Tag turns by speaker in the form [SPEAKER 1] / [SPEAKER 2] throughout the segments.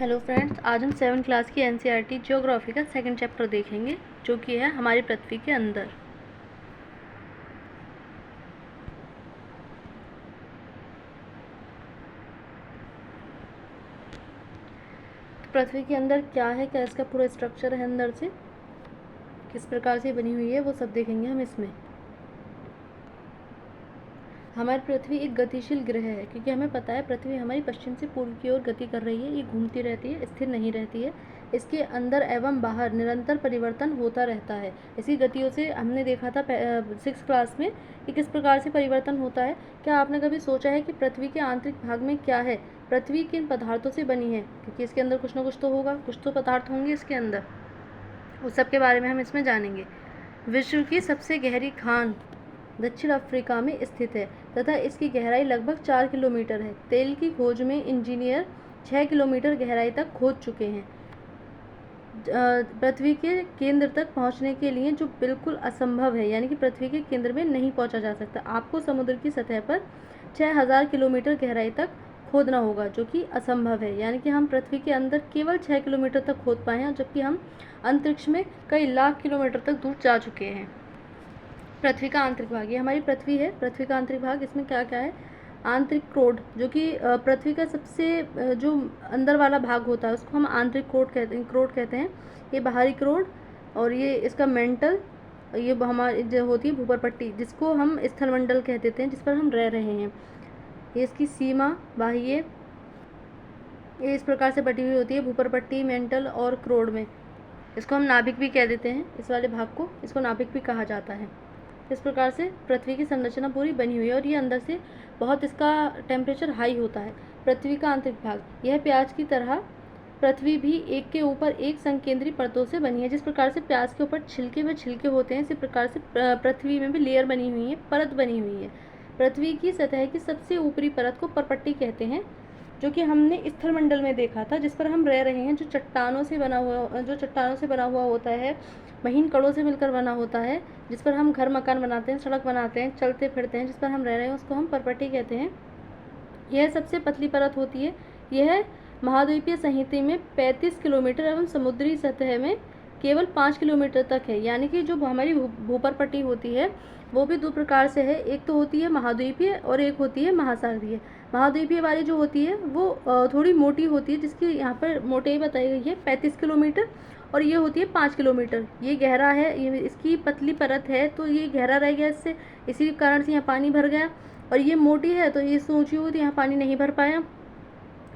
[SPEAKER 1] Hello friends, आज हम 7th class की एनसीईआरटी ज्योग्राफी का सेकंड चैप्टर देखेंगे, जो कि है हमारी पृथ्वी के अंदर। तो पृथ्वी के अंदर क्या है, क्या इसका पूरा स्ट्रक्चर है, अंदर से किस प्रकार से बनी हुई है, वो सब देखेंगे हम इसमें। हमारी पृथ्वी एक गतिशील ग्रह है, क्योंकि हमें पता है पृथ्वी हमारी पश्चिम से पूर्व की ओर गति कर रही है। ये घूमती रहती है, स्थिर नहीं रहती है। इसके अंदर एवं बाहर निरंतर परिवर्तन होता रहता है। इसी गतियों से हमने देखा था 6th क्लास में कि किस प्रकार से परिवर्तन होता है। क्या आपने कभी सोचा है कि पृथ्वी के आंतरिक भाग में क्या है, पृथ्वी किन पदार्थों से बनी है? क्योंकि इसके अंदर कुछ ना कुछ तो होगा, कुछ तो पदार्थ होंगे इसके अंदर। उस सब के बारे में हम इसमें जानेंगे। विश्व की सबसे गहरी खान दक्षिण अफ्रीका में स्थित है तथा इसकी गहराई लगभग 4 किलोमीटर है। तेल की खोज में इंजीनियर 6 किलोमीटर गहराई तक खोद चुके हैं। पृथ्वी के केंद्र तक पहुंचने के लिए जो बिल्कुल असंभव है, यानी कि पृथ्वी के केंद्र में नहीं पहुंचा जा सकता। आपको समुद्र की सतह पर 6000 किलोमीटर गहराई तक खोदना होगा, जो कि असंभव है। यानी कि हम पृथ्वी के अंदर केवल 6 किलोमीटर तक खोद पाए हैं, जबकि हम अंतरिक्ष में कई लाख किलोमीटर तक दूर जा चुके हैं। पृथ्वी का आंतरिक भाग, ये हमारी पृथ्वी है। पृथ्वी का आंतरिक भाग, इसमें क्या क्या है? आंतरिक क्रोड, जो कि पृथ्वी का सबसे जो अंदर वाला भाग होता है उसको हम आंतरिक क्रोड कहते हैं। ये बाहरी क्रोड, और ये इसका मेंटल, ये हमारी जो होती है भूपर पट्टी, जिसको हम स्थलमंडल कह देते हैं, जिस पर हम रह रहे हैं। ये इसकी सीमा, बाह्य, ये इस प्रकार से बटी हुई होती है भूपर पट्टी, मेंटल और क्रोड में। इसको हम नाभिक भी कह देते हैं, इस वाले भाग को, इसको नाभिक भी कहा जाता है। इस प्रकार से पृथ्वी की संरचना पूरी बनी हुई है, और ये अंदर से बहुत इसका टेम्परेचर हाई होता है। पृथ्वी का आंतरिक भाग, यह प्याज की तरह पृथ्वी भी एक के ऊपर एक संकेंद्री परतों से बनी है। जिस प्रकार से प्याज के ऊपर छिलके व छिलके होते हैं, इसी प्रकार से पृथ्वी में भी लेयर बनी हुई है, परत बनी हुई है। पृथ्वी की सतह की सबसे ऊपरी परत को परपट्टी कहते हैं, जो कि हमने स्थलमंडल में देखा था, जिस पर हम रह रहे हैं। जो चट्टानों से बना हुआ होता है, महीन कड़ों से मिलकर बना होता है, जिस पर हम घर मकान बनाते हैं, सड़क बनाते हैं, चलते फिरते हैं, जिस पर हम रह रहे हैं, उसको हम परपट्टी कहते हैं। यह सबसे पतली परत होती है। यह महाद्वीपीय संहति में 35 किलोमीटर एवं समुद्री सतह में केवल 5 किलोमीटर तक है। यानी कि जो हमारी भूपर पट्टी होती है वो भी दो प्रकार से है, एक तो होती है महाद्वीपीय और एक होती है महासागरीय। महाद्वीपीय वाली जो होती है वो थोड़ी मोटी होती है, जिसकी यहाँ पर मोटाई बताई गई है 35 किलोमीटर, और ये होती है 5 किलोमीटर। ये गहरा है, ये इसकी पतली परत है, तो ये गहरा रह गया इससे, इसी कारण से यहाँ पानी भर गया। और ये मोटी है तो ये ऊंची हुई, तो यहाँ पानी नहीं भर पाया।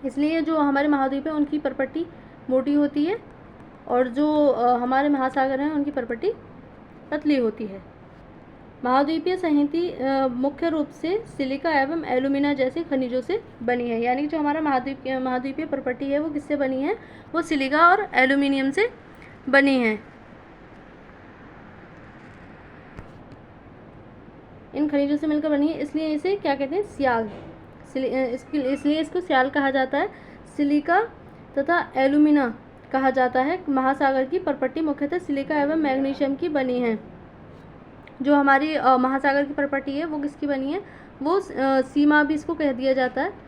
[SPEAKER 1] इसलिए जो हमारे महाद्वीप है उनकी परपट्टी मोटी होती है, और जो हमारे महासागर हैं उनकी परपट्टी पतली होती है। महाद्वीपीय संहति मुख्य रूप से सिलिका एवं एल्यूमिना जैसे खनिजों से बनी है। यानी जो हमारा महाद्वीपीय परपट्टी है वो किससे बनी है? वो सिलिका और एल्यूमिनियम से बनी है। इन खनिजों से मिलकर बनी है, इसलिए इसे क्या कहते हैं? सियाल। इसलिए इसको सियाल कहा जाता है। सिलिका तथा एल्यूमिना कहा जाता है। महासागर की परपट्टी मुख्यतः सिलिका एवं मैग्नीशियम की बनी है। जो हमारी महासागर की परपट्टी है वो किसकी बनी है? वो सीमा भी इसको कह दिया जाता है।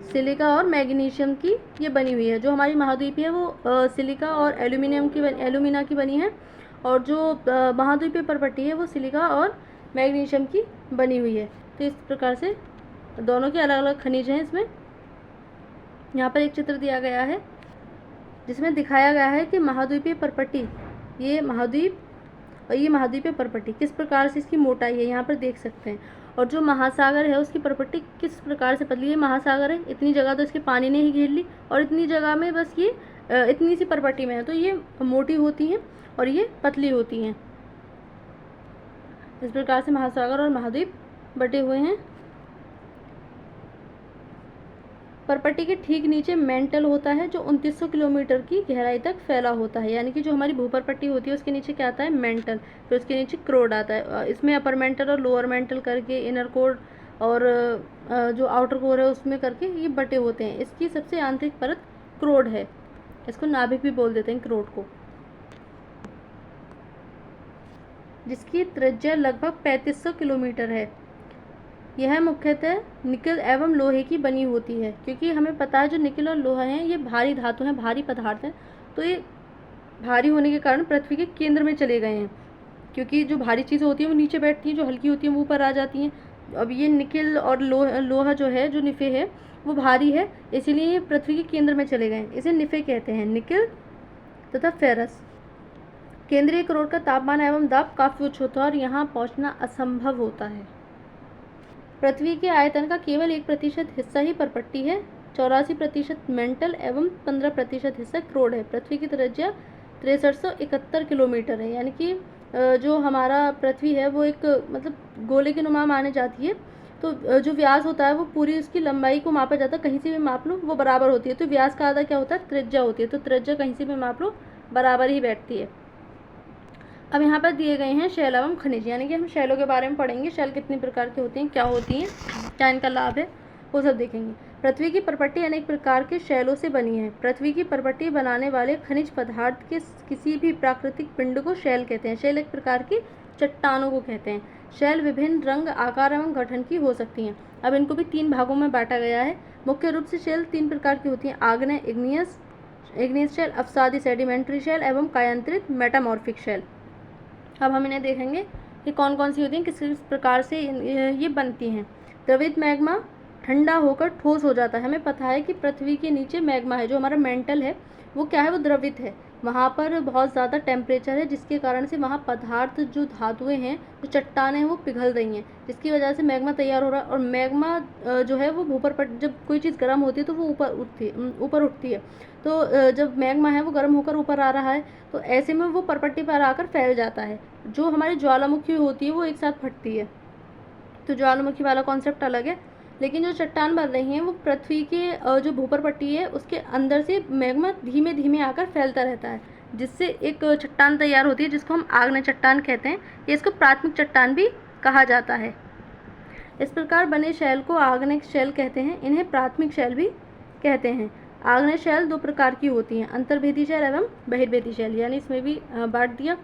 [SPEAKER 1] सिलिका और मैग्नीशियम की ये बनी हुई है। जो हमारी महाद्वीपीय है वो सिलिका और एल्यूमिना की बनी है, और जो महाद्वीपीय परपट्टी है वो सिलिका और मैग्नीशियम की बनी हुई है। तो इस प्रकार से दोनों के अलग अलग खनिज हैं इसमें। यहाँ पर एक चित्र दिया गया है जिसमें दिखाया गया है कि महाद्वीपीय परपट्टी, ये महाद्वीप और ये महाद्वीपीय परपट्टी किस प्रकार से इसकी मोटाई है, यहाँ पर देख सकते हैं। और जो महासागर है उसकी परपट्टी किस प्रकार से पतली है। महासागर है, इतनी जगह तो इसके पानी ने ही घेर ली, और इतनी जगह में बस ये इतनी सी परपट्टी में है, तो ये मोटी होती हैं और ये पतली होती हैं। इस प्रकार से महासागर और महाद्वीप बटे हुए हैं। परपट्टी के ठीक नीचे मेंटल होता है, जो 2900 किलोमीटर की गहराई तक फैला होता है। यानी कि जो हमारी भूपर पट्टी होती है उसके नीचे क्या आता है? मेंटल। फिर उसके नीचे क्रोड आता है। इसमें अपर मेंटल और लोअर मेंटल करके, इनर कोर और जो आउटर कोर है उसमें करके ये बटे होते हैं। इसकी सबसे आंतरिक परत क्रोड है। इसको नाभिक भी बोल देते हैं, क्रोड को, जिसकी त्रिज्या लगभग 3500 किलोमीटर है। यह मुख्यतः निकल एवं लोहे की बनी होती है, क्योंकि हमें पता है जो निकल और लोहा है ये भारी धातु हैं, भारी पदार्थ हैं, तो ये भारी होने के कारण पृथ्वी के केंद्र में चले गए हैं, क्योंकि जो भारी चीज़ें होती हैं वो नीचे बैठती हैं, जो हल्की होती हैं वो ऊपर आ जाती हैं। अब ये निकल और लोहा जो है, जो निफे है, वो भारी है, इसीलिए ये पृथ्वी के केंद्र में चले गए, इसे निफे कहते हैं, निकल तथा फेरस। केंद्रीय करोड़ का तापमान एवं दाब काफ़ी उच्च होता है और यहाँ पहुँचना असंभव होता है। पृथ्वी के आयतन का केवल 1% हिस्सा ही परपट्टी है, 84% मेंटल एवं 15% हिस्सा क्रोड है। पृथ्वी की त्रिज्या 6371 किलोमीटर है, यानी कि जो हमारा पृथ्वी है वो एक मतलब गोले की नुमा मानी जाती है, तो जो व्यास होता है वो पूरी उसकी लंबाई को मापा जाता है, कहीं से भी माप लो वो बराबर होती है, तो व्यास का आधा क्या होता है, त्रिज्या होती है, तो त्रिज्या कहीं से भी माप लो बराबर ही बैठती है। अब यहाँ पर दिए गए हैं शैल एवं खनिज, यानी कि हम शैलों के बारे में पढ़ेंगे, शैल कितने प्रकार के होते हैं, क्या होती हैं, क्या इनका लाभ है, वो सब देखेंगे। पृथ्वी की परपट्टी अनेक प्रकार के शैलों से बनी है। पृथ्वी की परपट्टी बनाने वाले खनिज पदार्थ के किसी भी प्राकृतिक पिंड को शैल कहते हैं। शैल एक प्रकार की चट्टानों को कहते हैं। शैल विभिन्न रंग, आकार एवं गठन की हो सकती हैं। अब इनको भी 3 भागों में बांटा गया है। मुख्य रूप से शैल 3 प्रकार की होती हैं, आग्नेय इग्नियस शैल, अवसादी सेडिमेंट्री शैल एवं कायांतरित मेटामॉर्फिक शैल। अब हम इन्हें देखेंगे कि कौन कौन सी होती हैं, किस किस प्रकार से ये बनती हैं। द्रवित मैग्मा ठंडा होकर ठोस हो जाता है। हमें पता है कि पृथ्वी के नीचे मैग्मा है, जो हमारा मेंटल है, वो क्या है, वो द्रवित है, वहाँ पर बहुत ज़्यादा टेम्परेचर है, जिसके कारण से वहाँ पदार्थ, जो धातुएं हैं, जो चट्टानें हैं, वो पिघल रही हैं, जिसकी वजह से मैग्मा तैयार हो रहा है। और मैग्मा जो है वो ऊपर, जब कोई चीज़ गर्म होती है तो वो ऊपर उठती है, तो जब मैग्मा है वो गर्म होकर ऊपर आ रहा है, तो ऐसे में वो परपट्टी पर आकर फैल जाता है। जो हमारी ज्वालामुखी होती है वो एक साथ फटती है, तो ज्वालामुखी वाला कॉन्सेप्ट अलग है। लेकिन जो चट्टान बन रही हैं वो पृथ्वी के जो भूपरपट्टी है उसके अंदर से मैग्मा धीमे धीमे आकर फैलता रहता है, जिससे एक चट्टान तैयार होती है, जिसको हम आग्नेय चट्टान कहते हैं। ये इसको प्राथमिक चट्टान भी कहा जाता है। इस प्रकार बने शैल को आग्नेय शैल कहते हैं। इन्हें प्राथमिक शैल भी कहते हैं। आग्नेय शैल 2 प्रकार की होती हैं, अंतर्भेदी शैल एवं बहिर्भेदी शैल, यानी इसमें भी बांट दिया।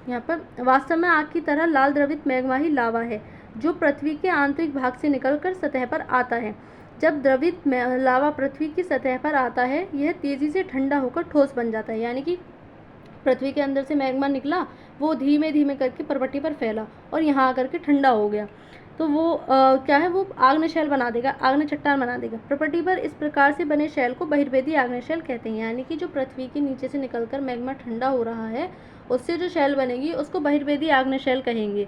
[SPEAKER 1] यहाँ पर वास्तव में आग की तरह लाल द्रवित मैग्मा ही लावा है, जो पृथ्वी के आंतरिक भाग से निकलकर सतह पर आता है। जब द्रवित लावा पृथ्वी की सतह पर आता है, यह तेजी से ठंडा होकर ठोस बन जाता है, यानी कि पृथ्वी के अंदर से मैग्मा निकला, वो धीमे धीमे करके परपट्टी पर फैला और यहाँ आकर के ठंडा हो गया, तो वो क्या है, वो आग्नेय शैल बना देगा, आग्नेय चट्टान बना देगा प्रॉपर्टी पर। इस प्रकार से बने शैल को बहिर्वेदी आग्नेय शैल कहते हैं, यानी कि जो पृथ्वी के नीचे से निकलकर मैग्मा ठंडा हो रहा है, उससे जो शैल बनेगी उसको बहिर्वेदी आग्नेय शैल कहेंगे।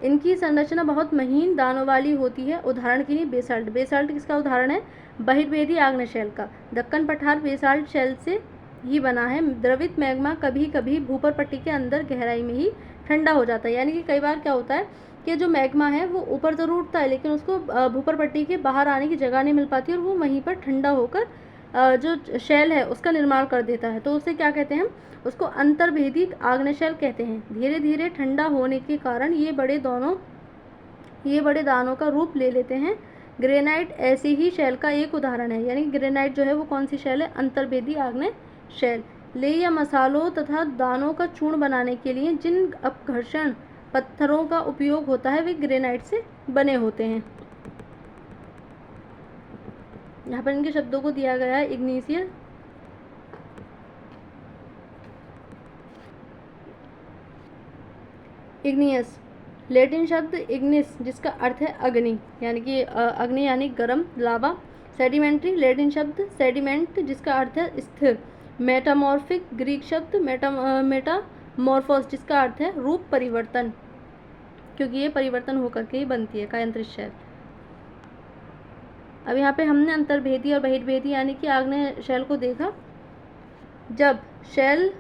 [SPEAKER 1] इनकी संरचना बहुत महीन दानों वाली होती है। उदाहरण के लिए बेसाल्ट, बेसाल्ट किसका उदाहरण है, बहिर्वेदी आग्नेय शैल का। दक्कन पठार बेसाल्ट शैल से ही बना है। द्रवित मैग्मा कभी कभी भूपर पट्टी के अंदर गहराई में ही ठंडा हो जाता है, यानी कि कई बार क्या होता है कि जो मैग्मा है वो ऊपर जरूर उठता है, लेकिन उसको भूपर पट्टी के बाहर आने की जगह नहीं मिल पाती और वो वहीं पर ठंडा होकर जो शैल है उसका निर्माण कर देता है, तो उसे क्या कहते हैं, उसको अंतर्भेदी आग्नेय शैल कहते हैं। धीरे धीरे ठंडा होने के कारण ये बड़े दानों का रूप ले लेते हैं। ग्रेनाइट ऐसे ही शैल का एक उदाहरण है, यानी ग्रेनाइट जो है वो कौन सी शैल है, अंतर्भेदी आग्नेय शैल। लेई या मसालों तथा दानों का चूर्ण बनाने के लिए जिन अपघर्षण पत्थरों का उपयोग होता है वे ग्रेनाइट से बने होते हैं। यहाँ पर इनके शब्दों को दिया गया है, इग्नियस, लैटिन शब्द इग्निस जिसका अर्थ है अग्नि, यानी कि अग्नि यानी गर्म, लावा। सेडिमेंट्री, लैटिन शब्द सेडिमेंट जिसका अर्थ है स्थिर। मेटामॉर्फिक, ग्रीक शब्द मेटामॉर्फोस जिसका अर्थ है रूप परिवर्तन, क्योंकि ये परिवर्तन होकर के ही बनती है कायांतरित शैल। अब यहाँ पे हमने अंतर्भेदी और बहिर्भेदी यानी कि आग्नेय शैल को देखा। जब शैल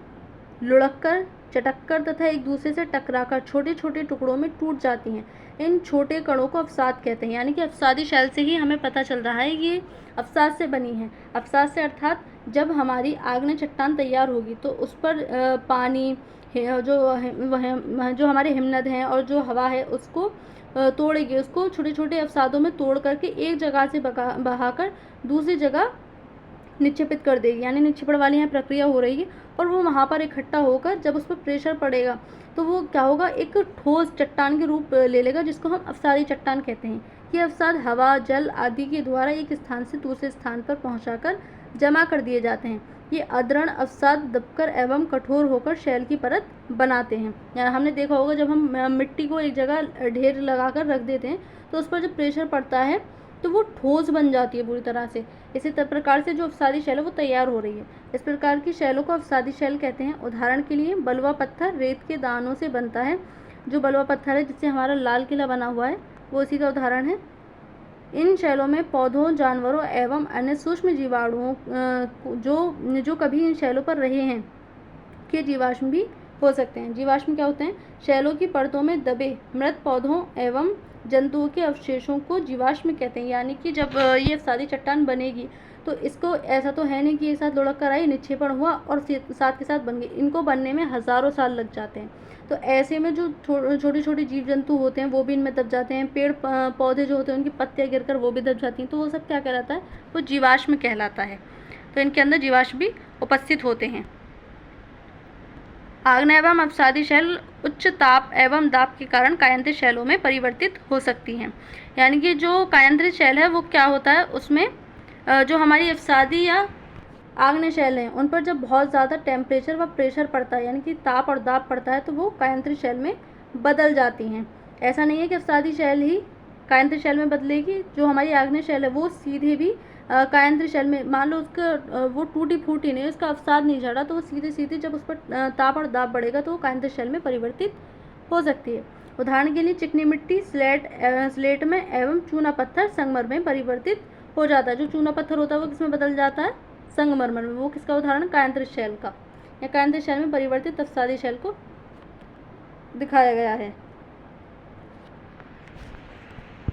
[SPEAKER 1] लुढ़ककर, चटककर तथा एक दूसरे से टकराकर छोटे छोटे टुकड़ों में टूट जाती हैं, इन छोटे कणों को अवसाद कहते हैं, यानी कि अवसादी शैल से ही हमें पता चल रहा है ये अवसाद से बनी है। अवसाद से अर्थात जब हमारी आग्नेय चट्टान तैयार होगी तो उस पर पानी, जो हमारे हिमनद हैं और जो हवा है उसको तोड़ेगी, उसको छोटे छोटे अवसादों में तोड़ करके एक जगह से बहाकर दूसरी जगह निक्षेपित कर देगी, यानी निक्षेपण वाली यहाँ प्रक्रिया हो रही है और वो वहाँ पर इकट्ठा होकर जब उस पर प्रेशर पड़ेगा तो वो क्या होगा, एक ठोस चट्टान के रूप ले लेगा, जिसको हम अवसादी चट्टान कहते हैं। ये अवसाद हवा, जल आदि के द्वारा एक स्थान से दूसरे स्थान पर पहुंचाकर जमा कर दिए जाते हैं। ये अदृढ़ अवसाद दबकर एवं कठोर होकर शैल की परत बनाते हैं। यानी हमने देखा होगा जब हम मिट्टी को एक जगह ढेर लगाकर रख देते हैं तो उस पर जब प्रेशर पड़ता है तो वो ठोस बन जाती है पूरी तरह से। इसी प्रकार से जो अवसादी शैल है वो तैयार हो रही है। इस प्रकार की शैलों को अवसादी शैल कहते हैं। उदाहरण के लिए बलुआ पत्थर रेत के दानों से बनता है। जो बलुआ पत्थर है जिससे हमारा लाल किला बना हुआ है वो इसी का उदाहरण है। इन शैलों में पौधों, जानवरों एवं अन्य सूक्ष्म जीवाणुओं जो कभी इन शैलों पर रहे हैं के जीवाश्म भी हो सकते हैं। जीवाश्म क्या होते हैं? शैलों की परतों में दबे मृत पौधों एवं जंतुओं के अवशेषों को जीवाश्म कहते हैं। यानी कि जब ये अवसादी चट्टान बनेगी तो इसको ऐसा तो है नहीं कि एक साथ लुढ़क कर आई, निक्षेपण हुआ और साथ के साथ बन गई। इनको बनने में हज़ारों साल लग जाते हैं। तो ऐसे में जो छोटे छोटे जीव जंतु होते हैं वो भी इनमें दब जाते हैं। पेड़ पौधे जो होते हैं उनकी पत्तियाँ गिरकर वो भी दब जाती हैं। तो वो सब क्या कहलाता है? वो जीवाश्म कहलाता है। तो इनके अंदर जीवाश्म भी उपस्थित होते हैं। आग्नेय एवं अवसादी शैल उच्च ताप एवं दाब के कारण कायांत्रित शैलों में परिवर्तित हो सकती हैं। यानी कि जो कायांत्रित शैल है वो क्या होता है, उसमें जो हमारी अवसादी या आग्नेय शैल हैं उन पर जब बहुत ज़्यादा टेम्परेचर व प्रेशर पड़ता है, यानी कि ताप और दाब पड़ता है, तो वो कायांत्रित शैल में बदल जाती हैं। ऐसा नहीं है कि अवसादी शैल ही कायांत्रित शैल में बदलेगी। जो हमारी आग्नेय शैल है वो सीधे भी कायांत्रित शैल में, मान लो उसका वो टूटी फूटी नहीं, उसका अवसाद नहीं झड़ा, तो वो सीधे सीधे जब उस पर ताप और दाब बढ़ेगा तो वो कायांत्रित शैल में परिवर्तित हो सकती है। उदाहरण के लिए चिकनी मिट्टी स्लेट में एवं चूना पत्थर संगमरमर में परिवर्तित हो जाता है। जो चूना पत्थर होता है वो किसमें बदल जाता है? संगमरमर में। वो किसका उदाहरण? कायांत्रित शैल का, या कायांत्रित शैल में परिवर्तित अवसादी शैल को दिखाया गया है।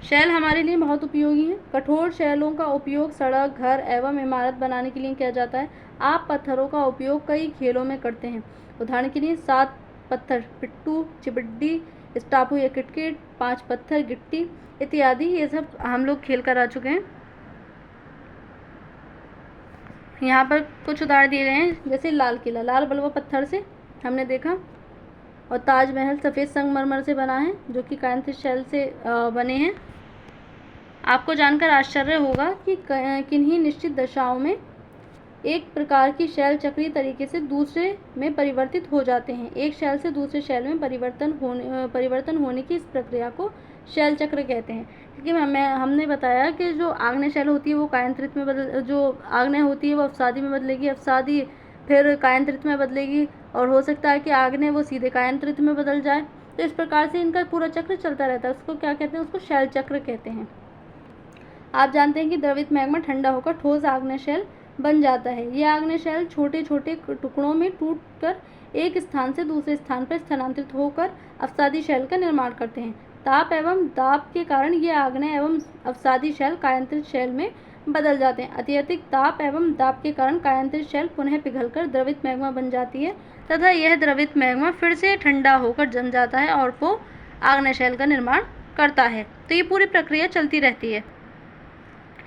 [SPEAKER 1] शैल हमारे लिए बहुत उपयोगी है। कठोर शैलों का उपयोग सड़क, घर एवं इमारत बनाने के लिए किया जाता है। आप पत्थरों का उपयोग कई खेलों में करते हैं। उदाहरण के लिए 7 पत्थर पिट्टू, चिपड्डी, स्टापू या किटकिट, 5 पत्थर गिट्टी इत्यादि, ये सब हम लोग खेल कर आ चुके हैं। यहाँ पर कुछ उदाहरण दिए गए हैं, जैसे लाल किला लाल बलुआ पत्थर से हमने देखा, और ताजमहल सफ़ेद संगमरमर से बना है जो कि कायांत्रित शैल से बने हैं। आपको जानकर आश्चर्य होगा कि किन्हीं निश्चित दशाओं में एक प्रकार की शैल चक्रीय तरीके से दूसरे में परिवर्तित हो जाते हैं। एक शैल से दूसरे शैल में परिवर्तन होने की इस प्रक्रिया को शैल चक्र कहते हैं। क्योंकि हमने बताया कि जो आग्नेय शैल होती है वो कायांत्रित में जो आग्नेय होती है वो अवसादी में बदलेगी, अवसादी फिर कायांत्रित में बदलेगी, और हो सकता है कि आग्नेय वो सीधे कायांत्रित में बदल जाए। तो इस प्रकार से इनका पूरा चक्र चलता रहता है। उसको क्या कहते हैं? उसको शैल चक्र कहते हैं। आप जानते हैं कि द्रवित मैग्मा ठंडा होकर ठोस आग्नेय शैल बन जाता है। ये आग्नेय शैल छोटे छोटे टुकड़ों में टूटकर एक स्थान से दूसरे स्थान पर स्थानांतरित होकर अवसादी शैल का निर्माण करते हैं। ताप एवं दाब के कारण ये आग्नेय एवं अवसादी शैल कायांत्रित शैल में बदल जाते हैं। अत्यधिक ताप एवं दाब के कारण कायांत्रित शैल पुनः पिघलकर द्रवित मैग्मा बन जाती है तथा यह द्रवित मैग्मा फिर से ठंडा होकर जम जाता है और वो आग्नेय शैल का निर्माण करता है। तो ये पूरी प्रक्रिया चलती रहती है।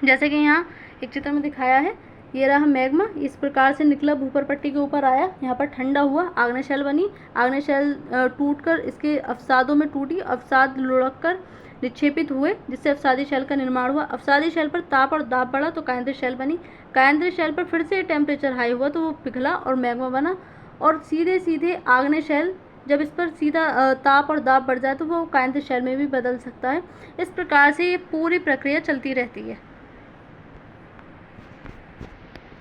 [SPEAKER 1] जैसे कि यहाँ एक चित्र में दिखाया है, ये रहा मैग्मा, इस प्रकार से निकला भूपर पट्टी के ऊपर आया, यहाँ पर ठंडा हुआ, आग्नेय शैल बनी, आग्नेय शैल टूटकर इसके अवसादों में टूटी, अवसाद लुढ़ककर निक्षेपित हुए जिससे अवसादी शैल का निर्माण हुआ। अवसादी शैल पर ताप और दाब बढ़ा तो कायांत्रित शैल बनी। कायांत्रित शैल पर फिर से टेम्परेचर हाई हुआ तो वो पिघला और मैग्मा बना। और सीधे सीधे आग्नेय शैल जब इस पर सीधा ताप और दाब बढ़ जाए तो वो कायांत्रित शैल में भी बदल सकता है। इस प्रकार से ये पूरी प्रक्रिया चलती रहती है।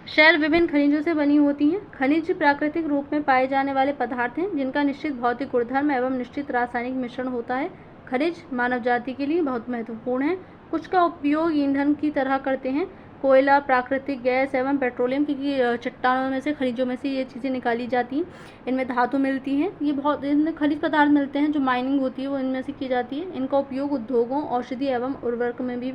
[SPEAKER 1] शैल विभिन्न खनिजों से बनी होती हैं। खनिज प्राकृतिक रूप में पाए जाने वाले पदार्थ हैं जिनका निश्चित भौतिक गुणधर्म एवं निश्चित रासायनिक मिश्रण होता है। खनिज मानव जाति के लिए बहुत महत्वपूर्ण है। कुछ का उपयोग ईंधन की तरह करते हैं। कोयला, प्राकृतिक गैस एवं पेट्रोलियम, क्योंकि चट्टानों में से, खनिजों में से ये चीज़ें निकाली जाती हैं। इनमें धातु मिलती हैं। ये बहुत इनमें खनिज पदार्थ मिलते हैं, जो माइनिंग होती है वो इनमें से की जाती है। इनका उपयोग उद्योगों, औषधि एवं उर्वरक में भी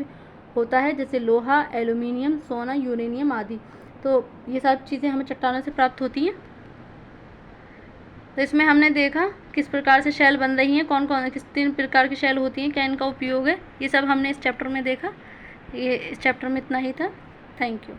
[SPEAKER 1] होता है, जैसे लोहा, एल्यूमिनियम, सोना, यूरेनियम आदि। तो ये सब चीज़ें हमें चट्टानों से प्राप्त होती हैं। तो इसमें हमने देखा किस प्रकार से शैल बन रही हैं, कौन कौन किस 3 प्रकार की शैल होती हैं, क्या इनका उपयोग है, ये सब हमने इस चैप्टर में देखा। ये इस चैप्टर में इतना ही था। Thank you.